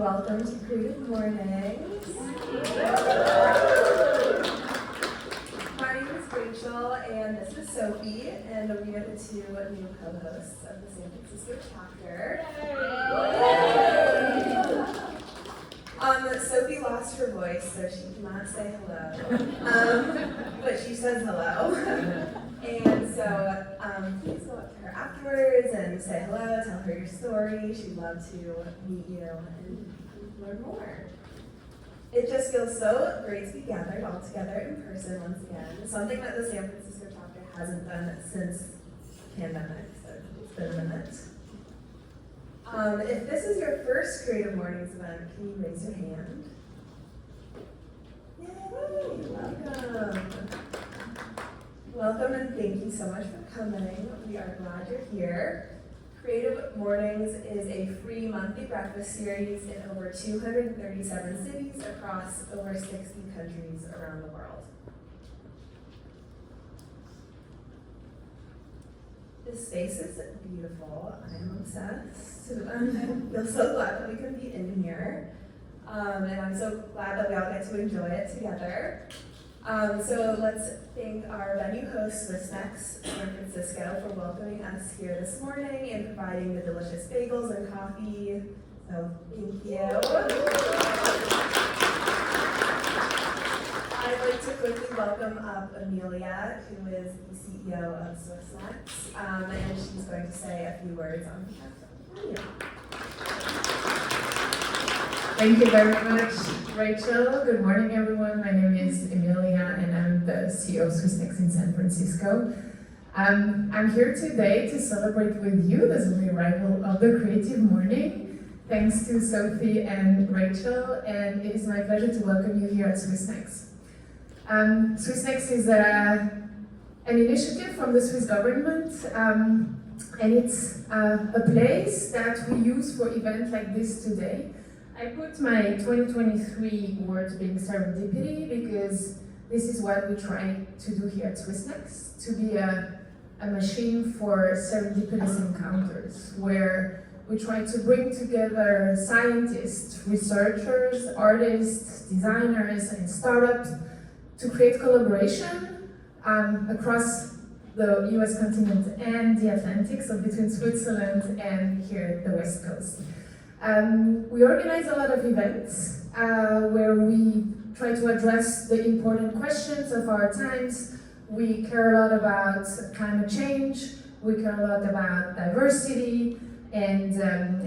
welcome to Creative Mornings. My name is Rachel, and this is Sophie, and we are the two new co-hosts of the San Francisco chapter. Sophie lost her voice, so she cannot say hello, but she says hello. And so please go up to her afterwards and say hello, tell her your story. She'd love to meet you and learn more. It just feels so great to be gathered all together in person once again, something that the San Francisco chapter hasn't done since the pandemic, so it's been a minute. If this is your first Creative Mornings event, can you raise your hand? Yay, welcome. Welcome and thank you so much for coming. We are glad you're here. Creative Mornings is a free monthly breakfast series in over 237 cities across over 60 countries around the world. This space is beautiful. I am obsessed. I feel so glad that we can be in here. And I'm so glad that we all get to enjoy it together. So let's thank our venue host, Swiss San Francisco, for welcoming us here this morning and providing the delicious bagels and coffee. So thank you. I'd like to quickly welcome up Amelia, who is the CEO of Swiss, and she's going to say a few words on behalf of Amelia. Thank you very much, Rachel. Good morning, everyone. My name is Emilia, and I'm the CEO of Swissnex in San Francisco. I'm here today to celebrate with you the arrival of the Creative Morning, thanks to Sophie and Rachel, and it is my pleasure to welcome you here at Swissnex. Swissnex is an initiative from the Swiss government, and it's a place that we use for events like this today. I put my 2023 word being serendipity because this is what we try to do here at Swissnex, to be a machine for serendipitous encounters, where we try to bring together scientists, researchers, artists, designers, and startups to create collaboration across the US continent and the Atlantic, so between Switzerland and here the West Coast. We organize a lot of events where we try to address the important questions of our times. We care a lot about climate change, we care a lot about diversity, and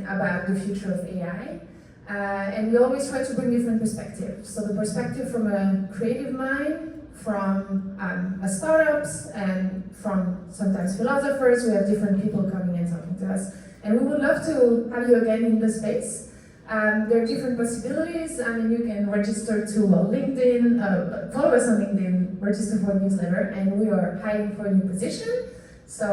about the future of AI. And we always try to bring different perspectives. So the perspective from a creative mind, from a startups, and from sometimes philosophers. We have different people coming and talking to us. And we would love to have you again in the space. There are different possibilities. I mean, you can register to LinkedIn, follow us on LinkedIn, register for a newsletter, and we are hiring for a new position. So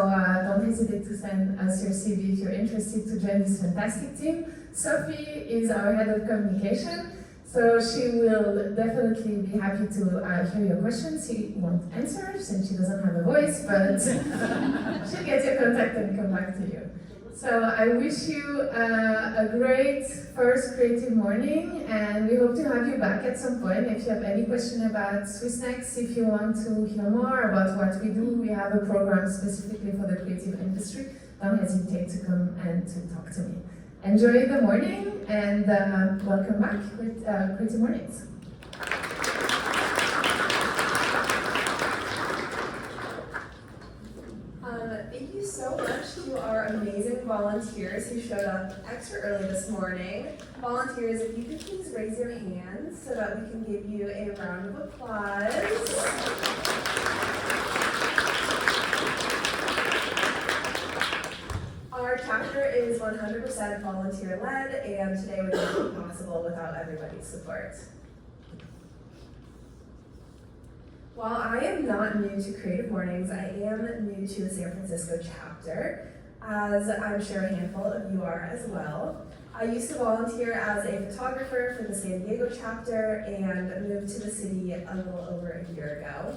don't hesitate to send us your CV if you're interested to join this fantastic team. Sophie is our head of communication, so she will definitely be happy to hear your questions. She won't answer since she doesn't have a voice, but she'll get your contact and come back to you. So I wish you a great first Creative Morning, and we hope to have you back at some point. If you have any question about Swissnex, if you want to hear more about what we do, we have a program specifically for the creative industry. Don't hesitate to come and to talk to me. Enjoy the morning, and welcome back with Creative Mornings. Thank you so much to our amazing volunteers who showed up extra early this morning. Volunteers, if you could please raise your hands so that we can give you a round of applause. Our chapter is 100% volunteer-led, and today would not be possible without everybody's support. While I am not new to Creative Mornings, I am new to the San Francisco chapter, as I'm sure a handful of you are as well. I used to volunteer as a photographer for the San Diego chapter and moved to the city a little over a year ago.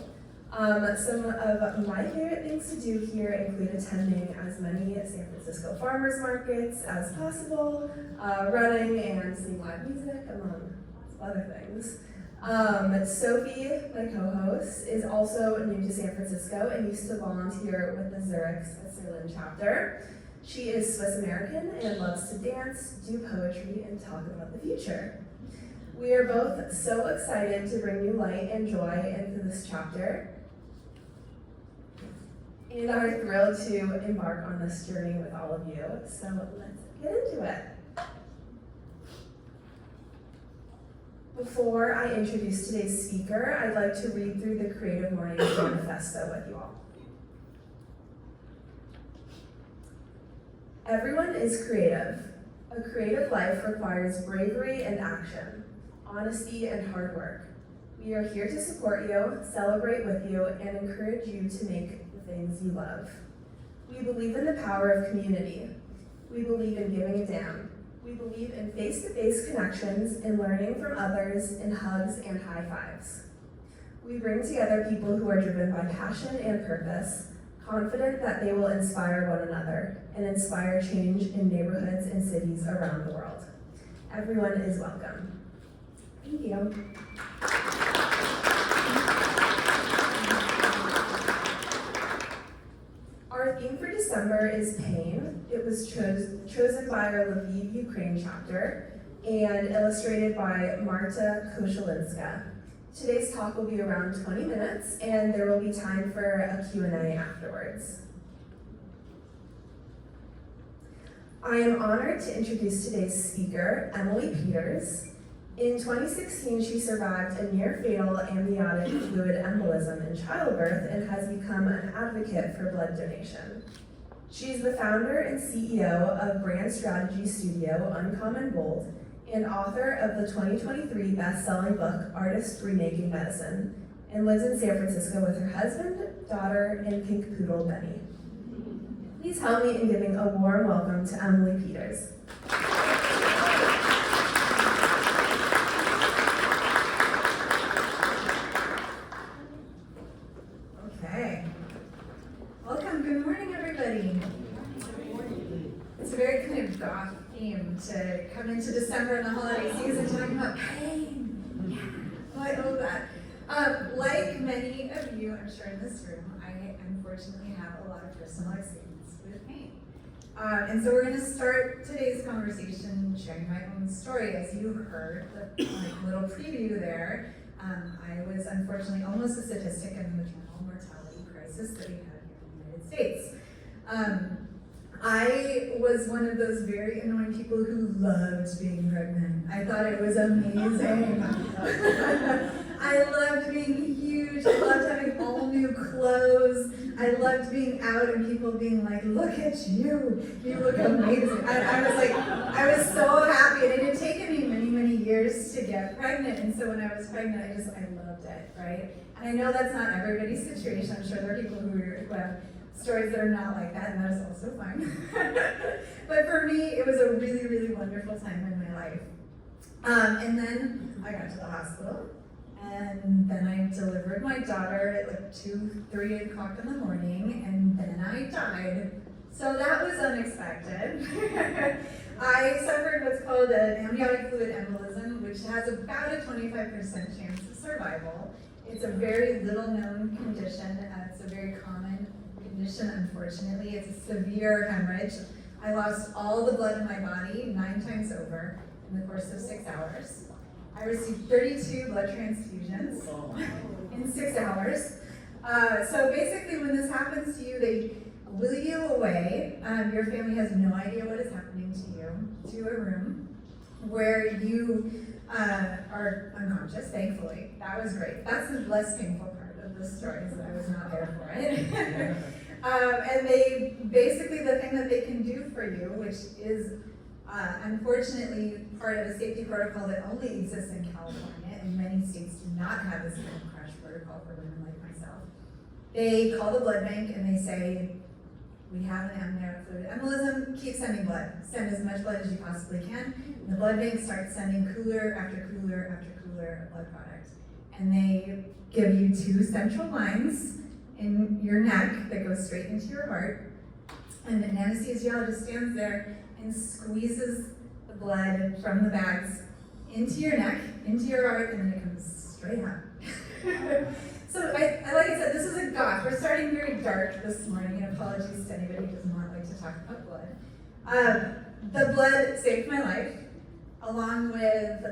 Some of my favorite things to do here include attending as many San Francisco farmers markets as possible, running and seeing live music, among lots of other things. Sophie, my co-host, is also new to San Francisco and used to volunteer with the Zurich, Switzerland chapter. She is Swiss American and loves to dance, do poetry, and talk about the future. We are both so excited to bring new light and joy into this chapter, and are thrilled to embark on this journey with all of you. So let's get into it. Before I introduce today's speaker, I'd like to read through the Creative Mornings Manifesto with you all. Everyone is creative. A creative life requires bravery and action, honesty and hard work. We are here to support you, celebrate with you, and encourage you to make the things you love. We believe in the power of community. We believe in giving a damn. We believe in face-to-face connections, in learning from others, in hugs and high fives. We bring together people who are driven by passion and purpose, confident that they will inspire one another and inspire change in neighborhoods and cities around the world. Everyone is welcome. Thank you. Our theme for December is pain. It was chosen by our Lviv, Ukraine chapter and illustrated by Marta Koshelinska. Today's talk will be around 20 minutes and there will be time for a Q&A afterwards. I am honored to introduce today's speaker, Emily Peters. In 2016, she survived a near-fatal amniotic fluid embolism in childbirth and has become an advocate for blood donation. She's the founder and CEO of brand strategy studio Uncommon Bold and author of the 2023 best-selling book, Artists Remaking Medicine, and lives in San Francisco with her husband, daughter, and pink poodle, Benny. Please help me in giving a warm welcome to Emily Peters. Okay. Welcome. Good morning, everybody. It's a very kind of goth theme to come into December and the holiday season talking about pain. Oh, I love that. Like many of you, I'm sure in this room, I unfortunately have a lot of personal experience with pain. And so we're going to start today's conversation sharing my own story. As you heard, the little preview there, I was unfortunately almost a statistic in the maternal mortality crisis that we had here in the United States. I was one of those very annoying people who loved being pregnant. I thought it was amazing. I loved being huge. I loved having all new clothes. I loved being out and people being like, look at you. You look amazing. I was so happy. And it had taken me many, many years to get pregnant. And so when I was pregnant, I loved it, right? And I know that's not everybody's situation. I'm sure there are people who have stories that are not like that, and that is also fine. But for me, it was a really, really wonderful time in my life. And then I got to the hospital, and then I delivered my daughter at like 2, 3 o'clock in the morning, and then I died. So that was unexpected. I suffered what's called an amniotic fluid embolism, which has about a 25% chance of survival. It's a very little known condition. It's a very common condition, unfortunately. It's a severe hemorrhage. I lost all the blood in my body 9 times over in the course of 6 hours. I received 32 blood transfusions in 6 hours. So basically when this happens to you, they wheel you away. Your family has no idea what is happening to you, to a room where you are unconscious, thankfully. That was great. That's the less painful part of the story, is that I was not there for it. And they, basically the thing that they can do for you, which is unfortunately part of a safety protocol that only exists in California, and many states do not have this kind of crash protocol for women like myself. They call the blood bank and they say, we have an amniotic fluid embolism, keep sending blood. Send as much blood as you possibly can. And the blood bank starts sending cooler after cooler after cooler of blood product. and they give you 2 central lines in your neck that go straight into your heart. And an anesthesiologist stands there and squeezes the blood from the bags into your neck, into your heart, and then it comes straight out. So like I said, this is a goth. We're starting very dark this morning, and apologies to anybody who does not like to talk about blood. The blood saved my life, along with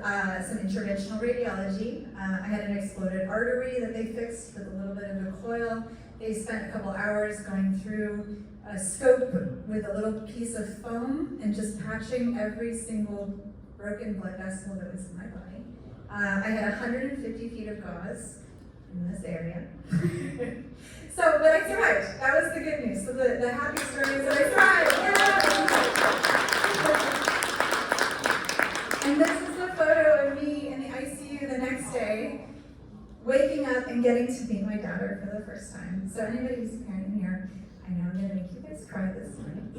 some interventional radiology. I had an exploded artery that they fixed with a little bit of a coil. They spent a couple hours going through a scope with a little piece of foam and just patching every single broken blood vessel that was in my body. I had 150 feet of gauze in this area. But I survived. That was the good news. So the happy story is that I survived. Yeah! And this is a photo of me in the ICU the next day, waking up and getting to meet my daughter for the first time. So anybody who's a parent in here, I know I'm gonna make you guys cry this morning.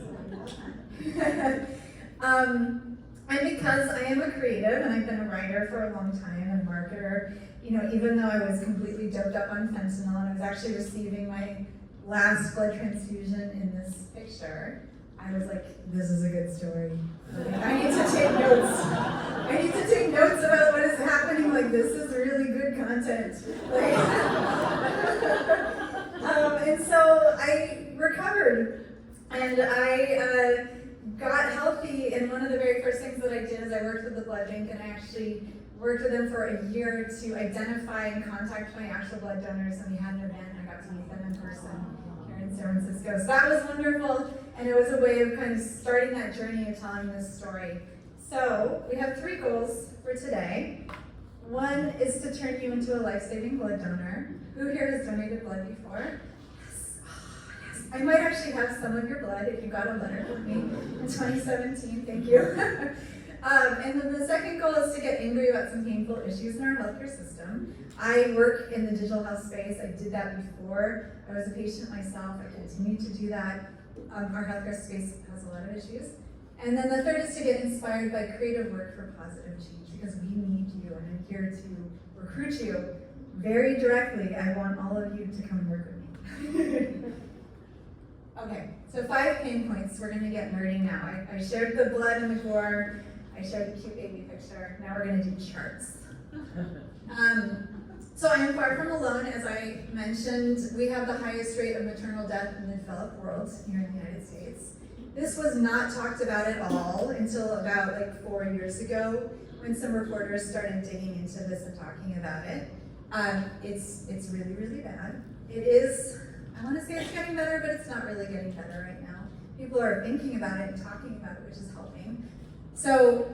And because I am a creative and I've been a writer for a long time and marketer, even though I was completely doped up on fentanyl and I was actually receiving my last blood transfusion in this picture, I was like, this is a good story. I need to take notes. I need to take notes about what is happening. Like, this is really good content. And so I recovered, and I got healthy, and one of the very first things that I did is I worked with the blood bank, and I actually worked with them for a year to identify and contact my actual blood donors, and we had an event, and I got to meet them in person here in San Francisco. So that was wonderful, and it was a way of kind of starting that journey of telling this story. So we have 3 goals for today. One is to turn you into a life-saving blood donor. Who here has donated blood before? Yes. Oh, yes. I might actually have some of your blood if you got a letter from me in 2017. Thank you. And then the second goal is to get angry about some painful issues in our healthcare system. I work in the digital health space. I did that before. I was a patient myself. I continue to do that. Our healthcare space has a lot of issues. And then the third is to get inspired by creative work for positive change, because we need you, and I'm here to recruit you very directly. I want all of you to come work with me. Okay, so 5 pain points. We're gonna get nerdy now. I shared the blood and the gore. I showed the cute baby picture. Now we're gonna do charts. So I am far from alone. As I mentioned, we have the highest rate of maternal death in the developed world here in the United States. This was not talked about at all until about 4 years ago, when some reporters started digging into this and talking about it. It's really, really bad. It is, I wanna say it's getting better, but it's not really getting better right now. People are thinking about it and talking about it, which is helping. So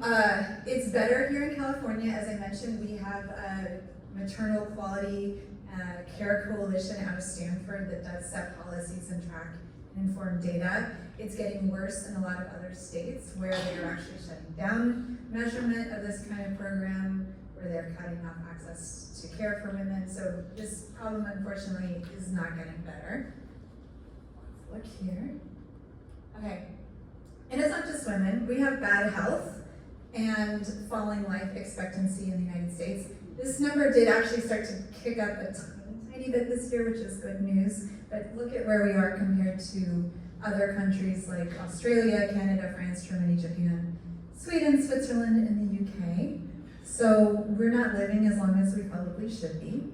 it's better here in California. As I mentioned, we have a maternal quality care coalition out of Stanford that does set policies and track and inform data. It's getting worse in a lot of other states where they're actually shutting down measurement of this kind of program, where they're cutting off access to care for women. So this problem, unfortunately, is not getting better. Let's look here. Okay. And it's not just women. We have bad health and falling life expectancy in the United States. This number did actually start to kick up a tiny bit this year, which is good news. But look at where we are compared to other countries like Australia, Canada, France, Germany, Japan, Sweden, Switzerland, and the UK. So we're not living as long as we probably should be.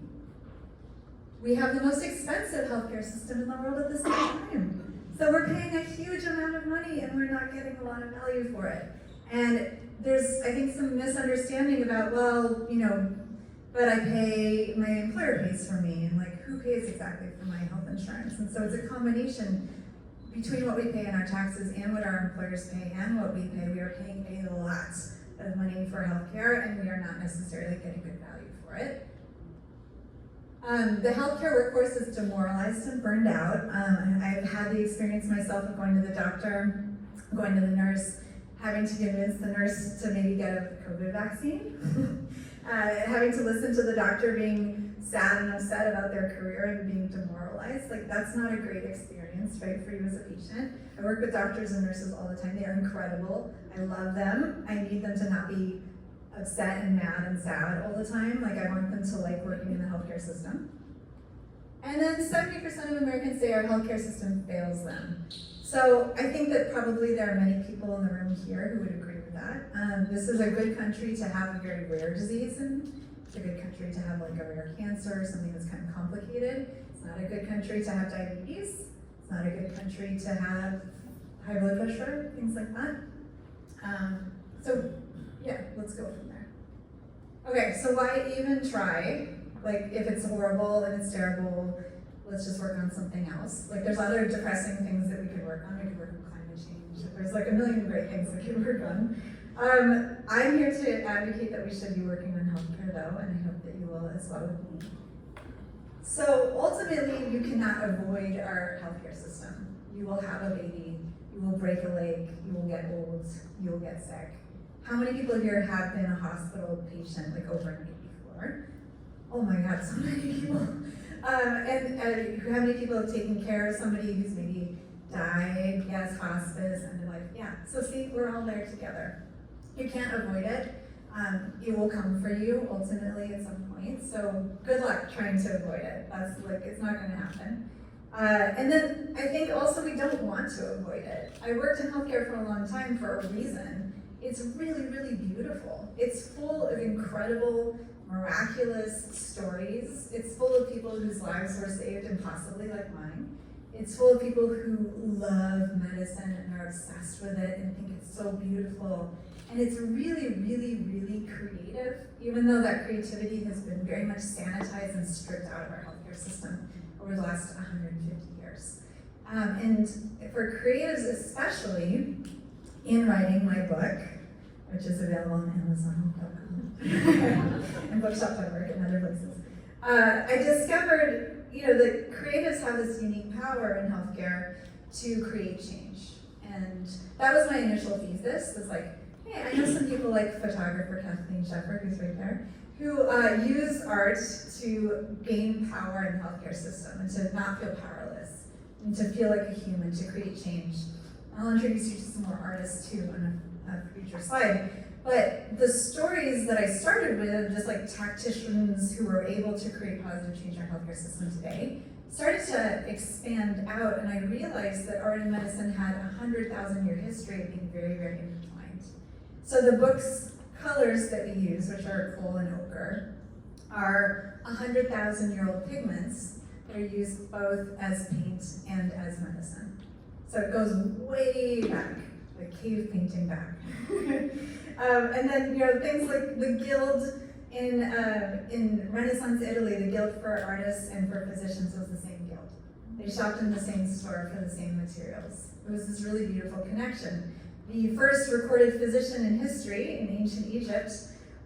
We have the most expensive healthcare system in the world at the same time. So we're paying a huge amount of money and we're not getting a lot of value for it. And there's, I think, some misunderstanding about, well, but I pay, my employer pays for me, and who pays exactly for my health insurance? And so it's a combination between what we pay in our taxes and what our employers pay and what we pay. We are paying a lot of money for healthcare, and we are not necessarily getting good value for it. The healthcare workforce is demoralized and burned out. I've had the experience myself of going to the doctor, going to the nurse, having to convince the nurse to maybe get a COVID vaccine, having to listen to the doctor being sad and upset about their career and being demoralized. That's not a great experience, right, for you as a patient. I work with doctors and nurses all the time. They are incredible. I love them. I need them to not be upset and mad and sad all the time. Like, I want them to like working in the healthcare system. And then 70% of Americans say our healthcare system fails them. So I think that probably there are many people in the room here who would agree with that. This is a good country to have a very rare disease in. It's a good country to have like a rare cancer, something that's kind of complicated. It's not a good country to have diabetes. It's not a good country to have high blood pressure, things like that. So yeah, let's go from there. Okay, so why even try? Like, if it's horrible and it's terrible, let's just work on something else. Like, there's other depressing things that we could work on. We could work on climate change. There's like a million great things we could work on. I'm here to advocate that we should be working on healthcare though, and I hope that you will as well with me. So ultimately, you cannot avoid our healthcare system. You will have a baby, you will break a leg, you will get old, you will get sick. How many people here have been a hospital patient like overnight before? Oh my God, so many people. And how many people have taken care of somebody who's maybe died, yes, hospice, end of life, yeah. So see, we're all there together. You can't avoid it. It will come for you ultimately at some point. So good luck trying to avoid it. That's like, it's not gonna happen. And then I think also we don't want to avoid it. I worked in healthcare for a long time for a reason. It's really, really beautiful. It's full of incredible, miraculous stories. It's full of people whose lives were saved, and possibly like mine. It's full of people who love medicine and are obsessed with it and think it's so beautiful. And it's really, really, really creative, even though that creativity has been very much sanitized and stripped out of our healthcare system over the last 150 years. And for creatives especially, in writing my book, which is available on Amazon.com and bookshop.org and other places, I discovered, that creatives have this unique power in healthcare to create change. And that was my initial thesis, was like, hey, I know some people like photographer Kathleen Shepard, who's right there, who use art to gain power in the healthcare system and to not feel powerless and to feel like a human, to create change. I'll introduce you to some more artists too on a future slide. But the stories that I started with, just like tacticians who were able to create positive change in our healthcare system today, started to expand out, and I realized that art and medicine had a 100,000-year history of being very, very intertwined. So the book's colors that we use, which are coal and ochre, are 100,000-year-old pigments that are used both as paint and as medicine. So it goes way back, like cave painting back. And then, things like the guild in Renaissance Italy, the guild for artists and for physicians was the same guild. They shopped in the same store for the same materials. It was this really beautiful connection. The first recorded physician in history in ancient Egypt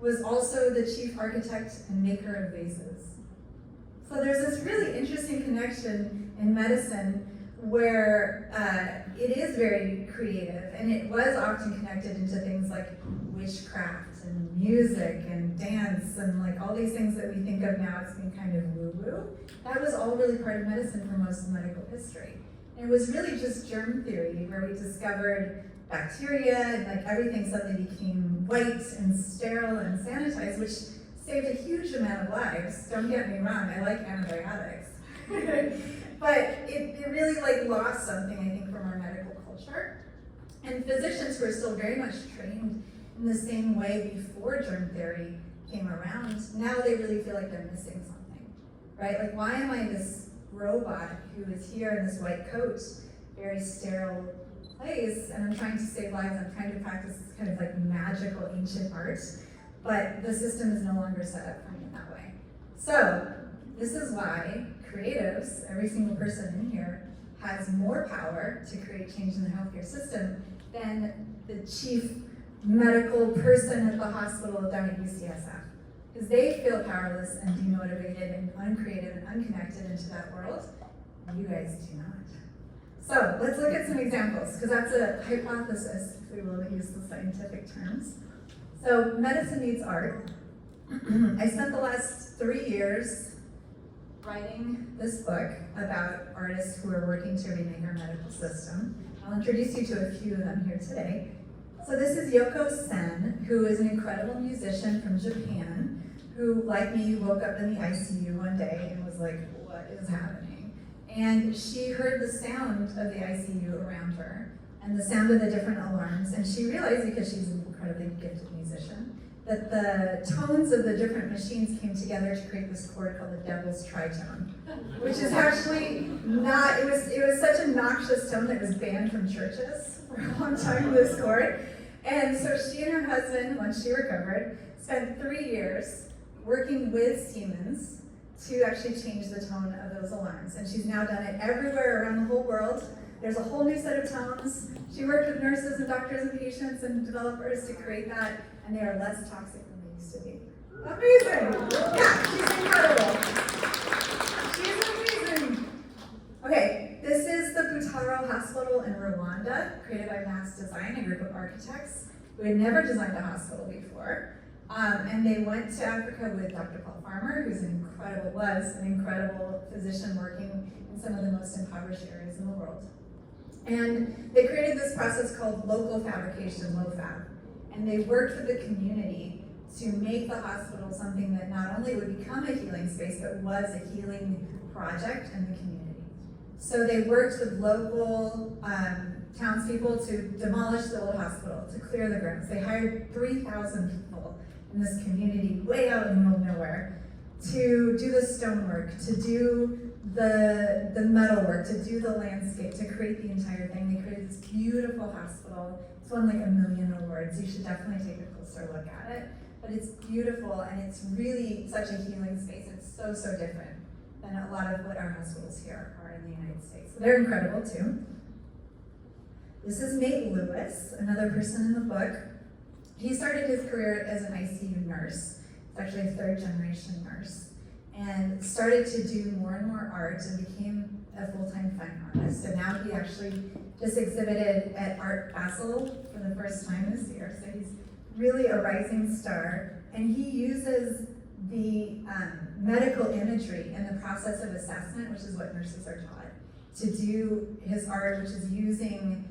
was also the chief architect and maker of vases. So there's this really interesting connection in medicine where it is very creative, and it was often connected into things like witchcraft and music and dance and like all these things that we think of now as being kind of woo-woo. That was all really part of medicine for most of medical history. And it was really just germ theory where we discovered bacteria and like everything suddenly became white and sterile and sanitized, which saved a huge amount of lives. Don't get me wrong, I like antibiotics. But it really like lost something, I think, from our medical culture. And physicians who are still very much trained in the same way before germ theory came around, now they really feel like they're missing something, right? Like, why am I this robot who is here in this white coat, very sterile place, and I'm trying to save lives, I'm trying to practice this kind of like magical ancient art, but the system is no longer set up for me in that way. So this is why creatives, every single person in here, has more power to create change in the healthcare system than the chief medical person at the hospital down at UCSF. Because they feel powerless and demotivated and uncreative and unconnected into that world. You guys do not. So let's look at some examples, because that's a hypothesis, if we will use the scientific terms. So medicine needs art. I spent the last 3 years writing this book about artists who are working to remake our medical system. I'll introduce you to a few of them here today. So this is Yoko Sen, who is an incredible musician from Japan, who, like me, woke up in the ICU one day and was like, what is happening? And she heard the sound of the ICU around her and the sound of the different alarms, and she realized, because she's an incredibly gifted musician, that the tones of the different machines came together to create this chord called the Devil's Tritone, which is actually not, it was such a noxious tone that it was banned from churches for a long time, this chord. And so she and her husband, once she recovered, spent 3 years working with Siemens to actually change the tone of those alarms. And she's now done it everywhere around the whole world. There's a whole new set of tones. She worked with nurses and doctors and patients and developers to create that, and they are less toxic than they used to be. Amazing! Yeah, she's incredible. She's amazing. Okay, this is the Butaro Hospital in Rwanda, created by Mass Design, a group of architects who had never designed a hospital before. And they went to Africa with Dr. Paul Farmer, who's was an incredible physician working in some of the most impoverished areas in the world. And they created this process called local fabrication, LoFab. And they worked with the community to make the hospital something that not only would become a healing space, but was a healing project in the community. So they worked with local townspeople to demolish the old hospital, to clear the grounds. They hired 3,000 people in this community, way out in the middle of nowhere, to do the stonework, to do the metal work, to do the landscape, to create the entire thing. They created this beautiful hospital. It's won like 1 million awards. You should definitely take a closer look at it. But it's beautiful, and it's really such a healing space. It's so, so different than a lot of what our hospitals here are in the United States. So they're incredible too. This is Nate Lewis, another person in the book. He started his career as an ICU nurse. He's actually a 3rd-generation nurse. And started to do more and more art and became a full-time fine artist. And now he actually just exhibited at Art Basel for the first time this year. So he's really a rising star. And he uses the medical imagery in the process of assessment, which is what nurses are taught, to do his art, which is using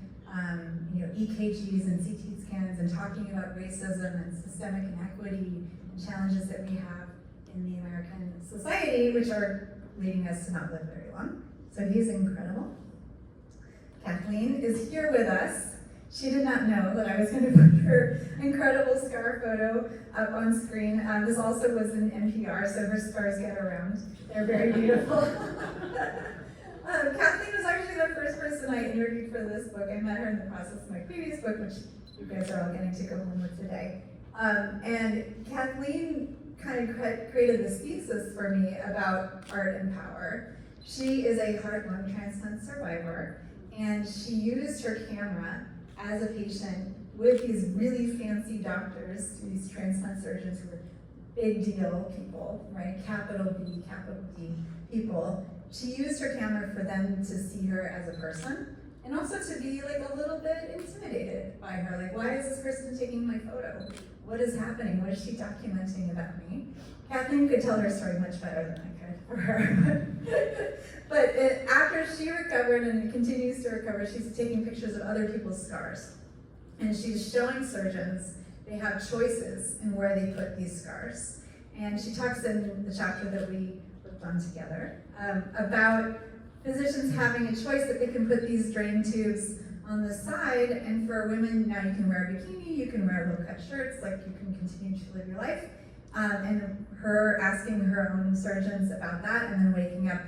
EKGs and CT scans and talking about racism and systemic inequity and challenges that we have in the American society, which are leading us to not live very long. So he's incredible. Kathleen is here with us. She did not know that I was going to put her incredible scar photo up on screen. This also was in NPR, so her scars get around. They're very beautiful. Kathleen was actually the first person I interviewed for this book. I met her in the process of my previous book, which you guys are all getting to go home with today. And Kathleen kind of created this thesis for me about art and power. She is a heart-lung transplant survivor, and she used her camera as a patient with these really fancy doctors, these transplant surgeons who were big deal people, right? Capital B, capital D people. She used her camera for them to see her as a person, and also to be like a little bit intimidated by her. Like, why is this person taking my photo? What is happening? What is she documenting about me? Kathleen could tell her story much better than I could for her. But after she recovered and continues to recover, she's taking pictures of other people's scars. And she's showing surgeons they have choices in where they put these scars. And she talks in the chapter that we worked on together about physicians having a choice that they can put these drain tubes on the side, and for women, now you can wear a bikini, you can wear low-cut shirts, like you can continue to live your life. And her asking her own surgeons about that, and then waking up,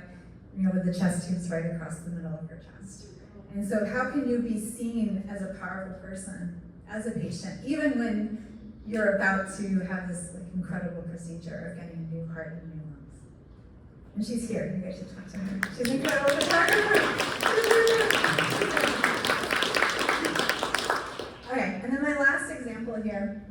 with the chest tubes right across the middle of her chest. And so how can you be seen as a powerful person, as a patient, even when you're about to have this incredible procedure of getting a new heart and new lungs? And she's here, you guys should talk to her. She's an incredible photographer. Okay, and then my last example here.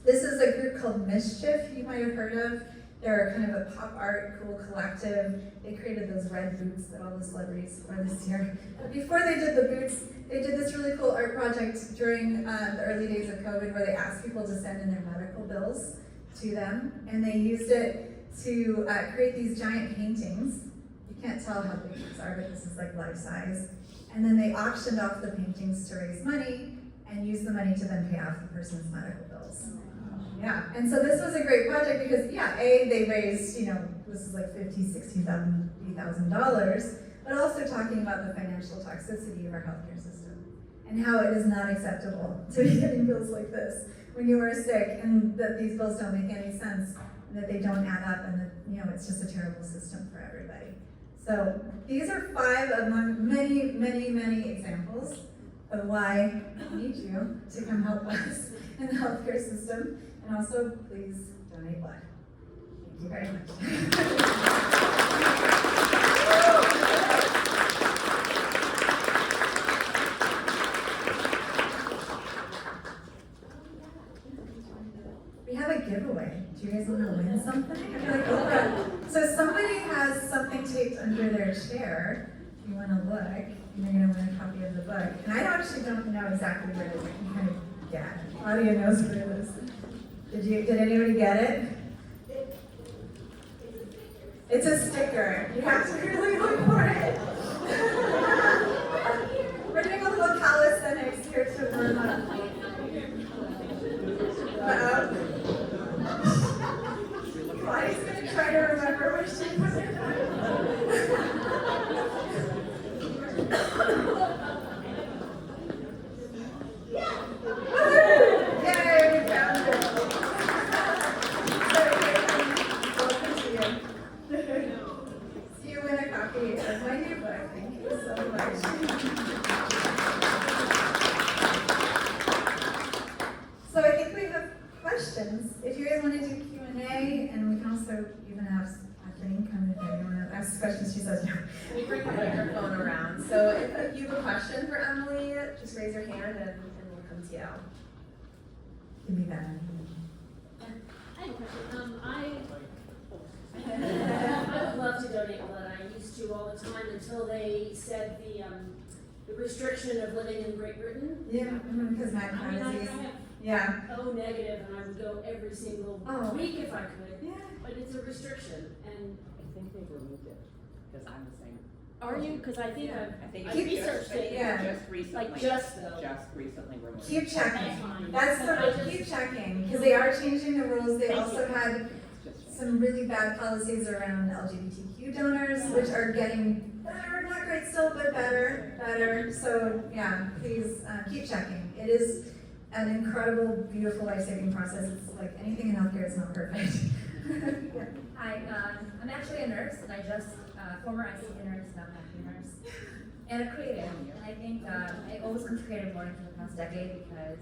This is a group called Mischief, you might have heard of. They're kind of a pop art, cool collective. They created those red boots that all the celebrities wore this year. But before they did the boots, they did this really cool art project during the early days of COVID where they asked people to send in their medical bills to them. And they used it to create these giant paintings. You can't tell how big these are, but this is like life size. And then they auctioned off the paintings to raise money. and use the money to then pay off the person's medical bills. Yeah, and so this was a great project because, yeah, they raised, this is like $80,000, but also talking about the financial toxicity of our healthcare system and how it is not acceptable to be getting bills like this when you are sick, and that these bills don't make any sense, and that they don't add up, and that, it's just a terrible system for everybody. So these are 5 among many, many, many examples of why we need you to come help us in the healthcare system. And also, please donate blood. Thank you very much. We have a giveaway. Do you guys want to win something? I feel like, so somebody has something taped under their chair. If you want to look, and you're going to win a copy of the book. And I actually don't know exactly where it is. I can kind of guess. Claudia knows where it is. Did anybody get it? It's a sticker. You have to really look for it. We're doing a little calisthenics here to learn how to fight. Claudia's going to try to remember where she put it on. If you guys want to do Q&A, and we can also even have Kathleen come if you want to ask questions. She says no. We bring the microphone around. So if you have a question for Emily, just raise your hand and we'll come to you. Give me that. I have a question. I would love to donate blood. I used to all the time until they said the restriction of living in Great Britain. Yeah, because my I mean, I disease. have Yeah. O negative, and I would go every single week if I could. Yeah. But it's a restriction, and I think they've removed it, because I'm the same. are you? Because I think I think I it's researched it. Yeah. just recently. Like just though. Just recently removed. Keep checking. That's fine. That's I the just- keep checking, because they are changing the rules. They Thank also you. had It's just- some really bad policies around LGBTQ donors, which are getting better, not great still, but better. So yeah, please keep checking. It is an incredible, beautiful, life-saving process. It's like anything in healthcare, it's not perfect. Yeah. Hi, I'm actually a nurse, and I just, former ICU nurse, now active nurse, and a creative. And I think I always come to Creative Mornings for the past decade because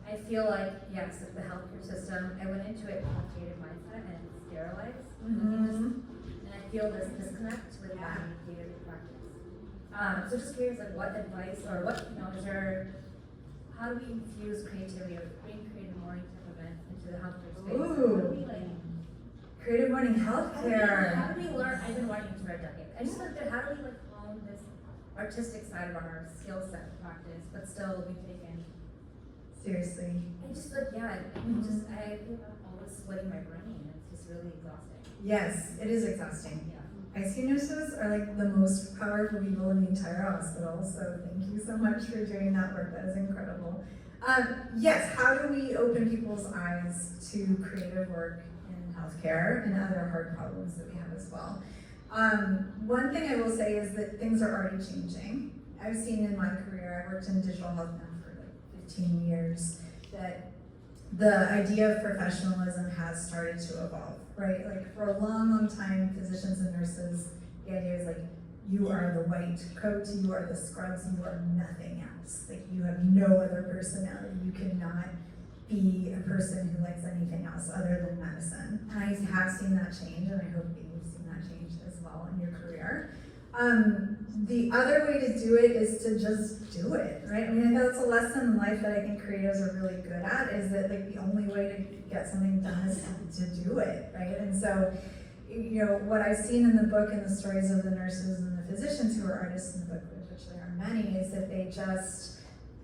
I feel like, yes, the healthcare system, I went into it with a creative mindset and it's sterilized. Mhm. And I feel this disconnect with that creative practice. So just curious, like, what advice or what, is there, how do we infuse creativity or bring Creative Morning type events into the healthcare space? How do we, like, Creative Morning Healthcare. how do we learn? I've been wanting to for a decade. I just like, how do we like hone this artistic side of our skill set practice, but still be taken? Seriously. I just like, yeah, I feel like I'm always splitting my brain. It's just really exhausting. Yes, it is exhausting. Yeah. ICU nurses are like the most powerful people in the entire hospital, so thank you so much for doing that work. That is incredible. Yes, how do we open people's eyes to creative work in healthcare and other hard problems that we have as well? One thing I will say is that things are already changing. I've seen in my career, I worked in digital health now for like 15 years, that the idea of professionalism has started to evolve, right? Like for a long time, physicians and nurses, the idea is like, you are the white coat, you are the scrubs, you are nothing else. Like you have no other personality. You cannot be a person who likes anything else other than medicine. And I have seen that change, and I hope that you've seen that change as well in your career. The other way to do it is to just do it, right? I mean, that's a lesson in life that I think creatives are really good at, is that like the only way to get something done is to do it, right? And so, what I've seen in the book and the stories of the nurses and the physicians who are artists in the book, which there are many, is that they just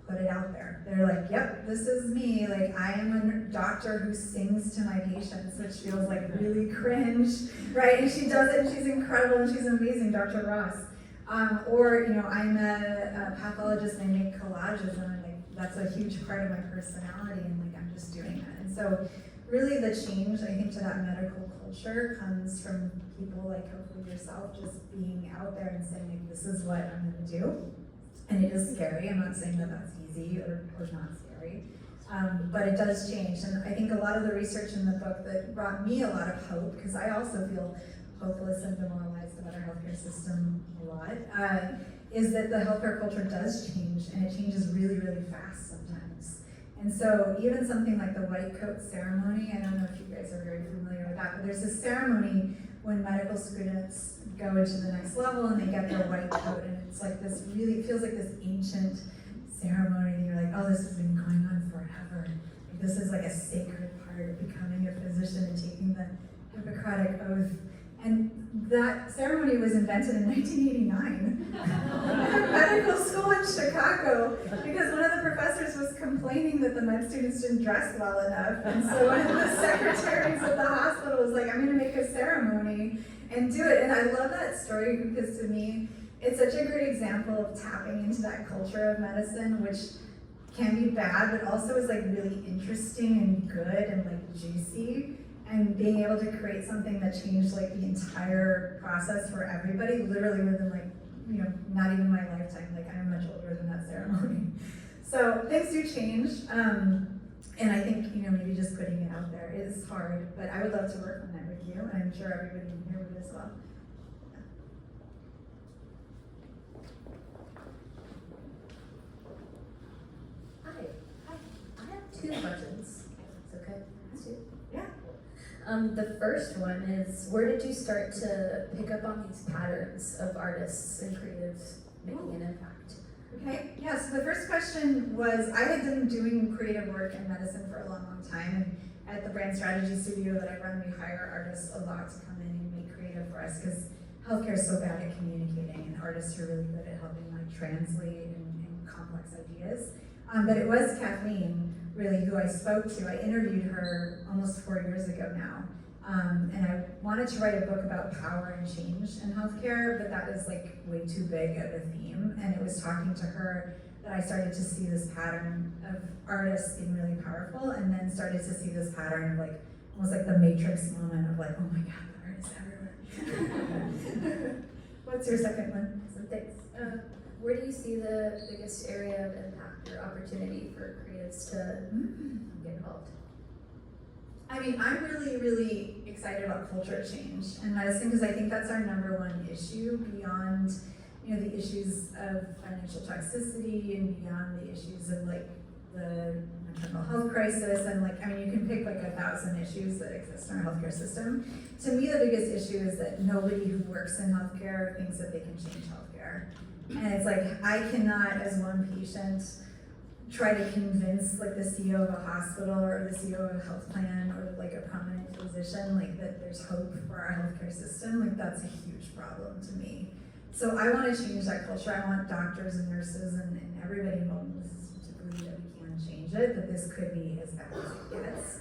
put it out there. They're like, yep, this is me. Like, I am a doctor who sings to my patients, which feels like really cringe, right? And she does it, and she's incredible, and she's amazing, Dr. Ross. I'm a pathologist, and I make collages, and I'm like, that's a huge part of my personality, and like I'm just doing that. And so really the change, I think, to that medical culture comes from people like hopefully yourself just being out there and saying, like, this is what I'm gonna do. And it is scary. I'm not saying that that's easy or not scary. But it does change. And I think a lot of the research in the book that brought me a lot of hope, because I also feel hopeless and demoralized about our healthcare system a lot, is that the healthcare culture does change, and it changes really, really fast sometimes. And so even something like the white coat ceremony, I don't know if you guys are very familiar with that, but there's this ceremony when medical students go into the next level and they get their white coat, and it's like this really, it feels like this ancient ceremony, and you're like, oh, this has been going on forever. Like, this is like a sacred part of becoming a physician and taking the Hippocratic Oath. And that ceremony was invented in 1989 at medical school in Chicago, because one of the professors was complaining that the med students didn't dress well enough. And so one of the secretaries of the hospital was like, I'm gonna make a ceremony and do it. And I love that story because to me, it's such a great example of tapping into that culture of medicine, which can be bad, but also is like really interesting and good and like juicy. And being able to create something that changed like the entire process for everybody, literally within like, you know, not even my lifetime, like I'm much older than that ceremony. So things do change. And I think, you know, maybe just putting it out there is hard, but I would love to work on that with you, and I'm sure everybody in here would as well. Hi. I have two questions. It's okay. Two. Yeah. The first one is, where did you start to pick up on these patterns of artists and creatives making an impact? Okay, yeah, so the first question was, I had been doing creative work in medicine for a long, long time, and at the brand strategy studio that I run, we hire artists a lot to come in and make creative for us, because healthcare is so bad at communicating, and artists are really good at helping like translate and complex ideas. But it was Kathleen, really, who I spoke to. I interviewed her almost 4 years ago now. And I wanted to write a book about power and change in healthcare, but that is like way too big of a theme. And it was talking to her that I started to see this pattern of artists being really powerful, and then started to see this pattern of like, almost like the Matrix moment of like, oh my God, the artists everywhere. What's your second one? So thanks. Where do you see the biggest area of impact or opportunity for creatives to get involved? I mean, I'm really, really excited about culture change in medicine, because I think that's our #1 issue, beyond, you know, the issues of financial toxicity and beyond the issues of like the mental health crisis, and like, I mean, you can pick like 1,000 issues that exist in our healthcare system. To me, the biggest issue is that nobody who works in healthcare thinks that they can change healthcare. And it's like, I cannot, as one patient, try to convince like the CEO of a hospital or the CEO of a health plan or like a prominent physician like that there's hope for our healthcare system. Like, that's a huge problem to me. So I want to change that culture. I want doctors and nurses and everybody involved in the system to believe that we can change it, that this could be as bad as it gets.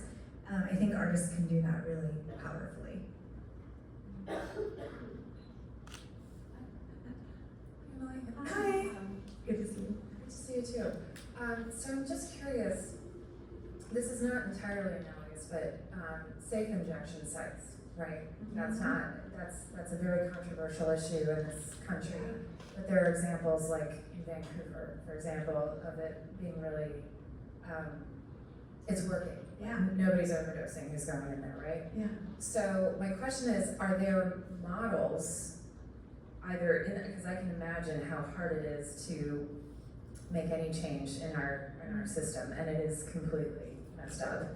I think artists can do that really powerfully. Hi. Good to see you. Good to see you too. So I'm just curious, this is not entirely analogous, but safe injection sites, right? That's a very controversial issue in this country. But there are examples like in Vancouver, for example, of it being really, it's working. Yeah. Nobody's overdosing who's going in there, right? Yeah. So my question is, are there models either in, because I can imagine how hard it is to make any change in our system, and it is completely messed up.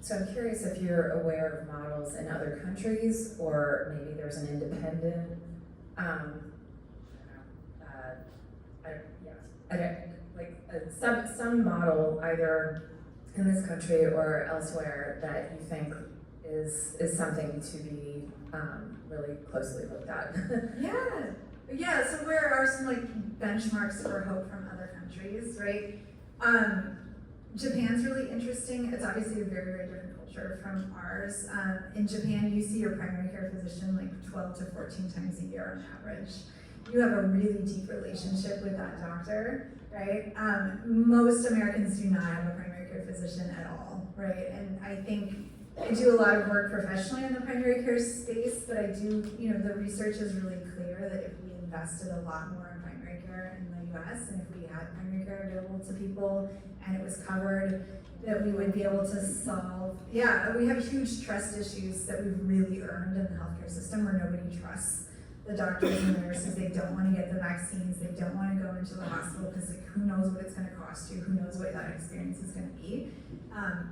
So I'm curious if you're aware of models in other countries, or maybe there's an independent, some model either in this country or elsewhere that you think is something to be really closely looked at. Yeah, so where are some like benchmarks for hope from other countries, right? Japan's really interesting. It's obviously a very, very different culture from ours. In Japan, you see your primary care physician like 12 to 14 times a year on average. you have a really deep relationship with that doctor, right? Most Americans do not have a primary care physician at all, right? And I think I do a lot of work professionally in the primary care space, but I do, the research is really clear that if we invested a lot more in primary care in the US, and if we had primary care available to people and it was covered, that we would be able to solve, we have huge trust issues that we've really earned in the healthcare system where nobody trusts the doctors and the nurses. They don't want to get the vaccines, they don't want to go into the hospital because who knows what it's going to cost you, who knows what that experience is going to be.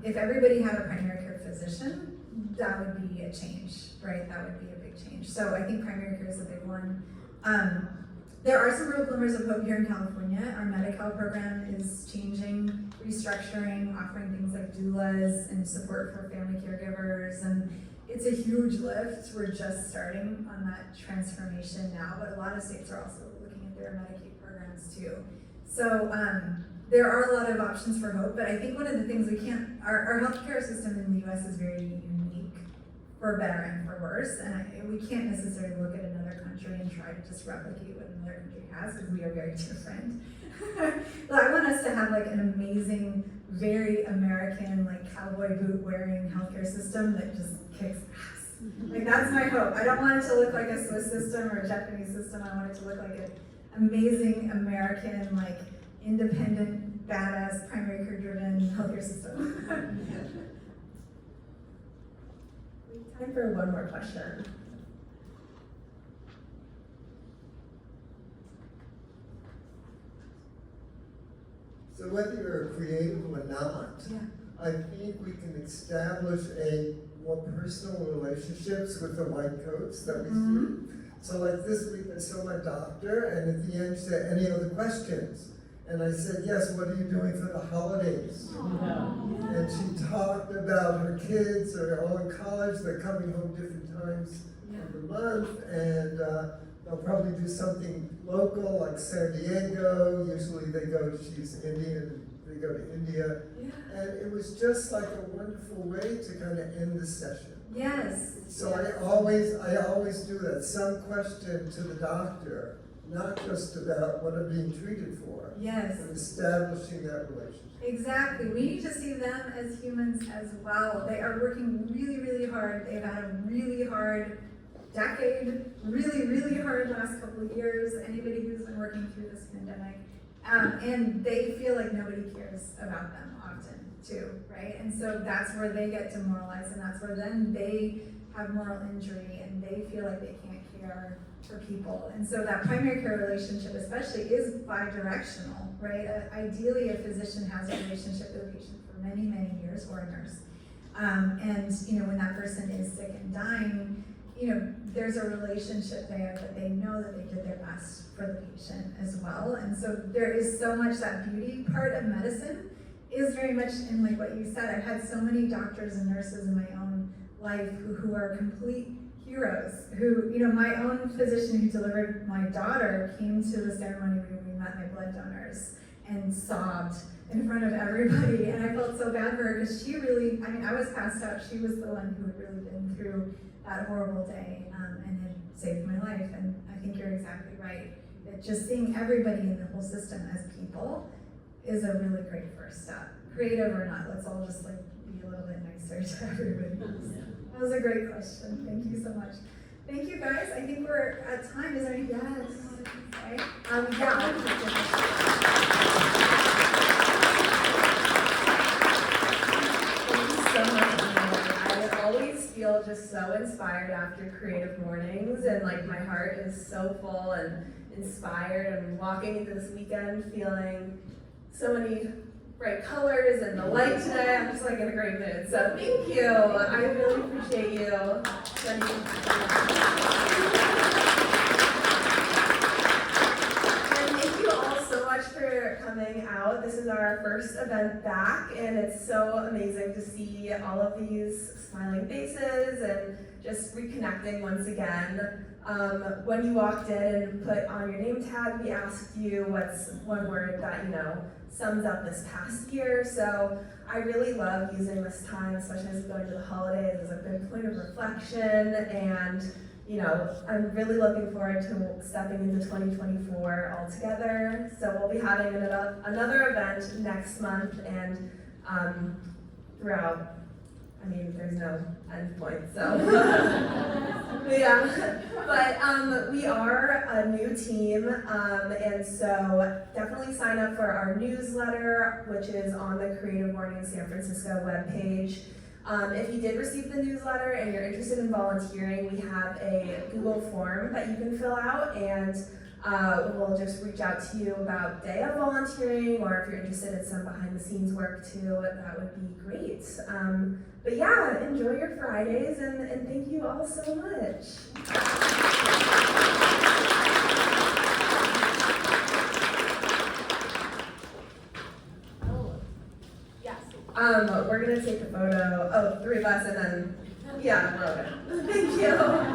If everybody had a primary care physician, that would be a change, right? That would be a big change. So I think primary care is a big one. There are some real glimmers of hope here in California. Our Medi-Cal program is changing, restructuring, offering things like doulas and support for family caregivers, and it's a huge lift. We're just starting on that transformation now, but a lot of states are also looking at their Medicaid programs too. So there are a lot of options for hope, but I think one of the things our healthcare system in the US is very unique, for better and for worse, and we can't necessarily look at another country and try to just replicate what another country has, because we are very different. But I want us to have like an amazing, very American, like cowboy boot wearing healthcare system that just kicks ass. Like that's my hope. I don't want it to look like a Swiss system or a Japanese system. I want it to look like an amazing American, like independent, badass, primary care driven healthcare system. Time for one more question. So whether you're creative or not, I think we can establish a more personal relationships with the white coats that we see. So like this week I saw my doctor, and at the end she said, "Any other questions?" And I said, "Yes, what are you doing for the holidays?" And she talked about her kids are all in college, they're coming home different times of the month, and they'll probably do something local like San Diego. Usually she's Indian, they go to India. And it was just like a wonderful way to kind of end the session. Yes. So I always do that, some question to the doctor, not just about what I'm being treated for. Yes. And establishing that relationship. Exactly. We need to see them as humans as well. They are working really, really hard. They've had a really hard decade, really, really hard last couple of years. Anybody who's been working through this pandemic. And they feel like nobody cares about them often too, right? And so that's where they get demoralized, and that's where then they have moral injury and they feel like they can't care for people. And so that primary care relationship especially is bi-directional, right? Ideally, a physician has a relationship with a patient for many, many years, or a nurse. And when that person is sick and dying, there's a relationship there that they know that they did their best for the patient as well. And so there is so much, that beauty part of medicine is very much in like what you said. I've had so many doctors and nurses in my own life who are complete heroes, who, my own physician who delivered my daughter came to the ceremony where we met my blood donors and sobbed in front of everybody. And I felt so bad for her because she really, I was passed out. She was the one who had really been through that horrible day and had saved my life. And I think you're exactly right. That just seeing everybody in the whole system as people is a really great first step. Creative or not, let's all just like be a little bit nicer to everybody else. That was a great question. Thank you so much. Thank you guys. I think we're at time. Is there anything else you want to say? Thank you so much, Emily. I always feel just so inspired after Creative Mornings, and like my heart is so full and inspired. I'm walking into this weekend feeling so many bright colors and the light today. I'm just like in a great mood. So thank you. I really appreciate you spending And thank you all so much for coming out. This is our first event back, and it's so amazing to see all of these smiling faces and just reconnecting once again. When you walked in and put on your name tag, we asked you what's one word that sums up this past year. So I really love using this time, especially as we go into the holidays, as a good point of reflection and I'm really looking forward to stepping into 2024 all together. So we'll be having another event next month and throughout. I mean, there's no end point, so. Yeah, but we are a new team, and so definitely sign up for our newsletter, which is on the Creative Mornings San Francisco webpage. If you did receive the newsletter and you're interested in volunteering, we have a Google form that you can fill out, and we'll just reach out to you about day of volunteering, or if you're interested in some behind the scenes work too, that would be great. But yeah, enjoy your Fridays, and thank you all so much. Oh, yes. We're gonna take a photo, 3 of us, and then, yeah, we're okay. Thank you.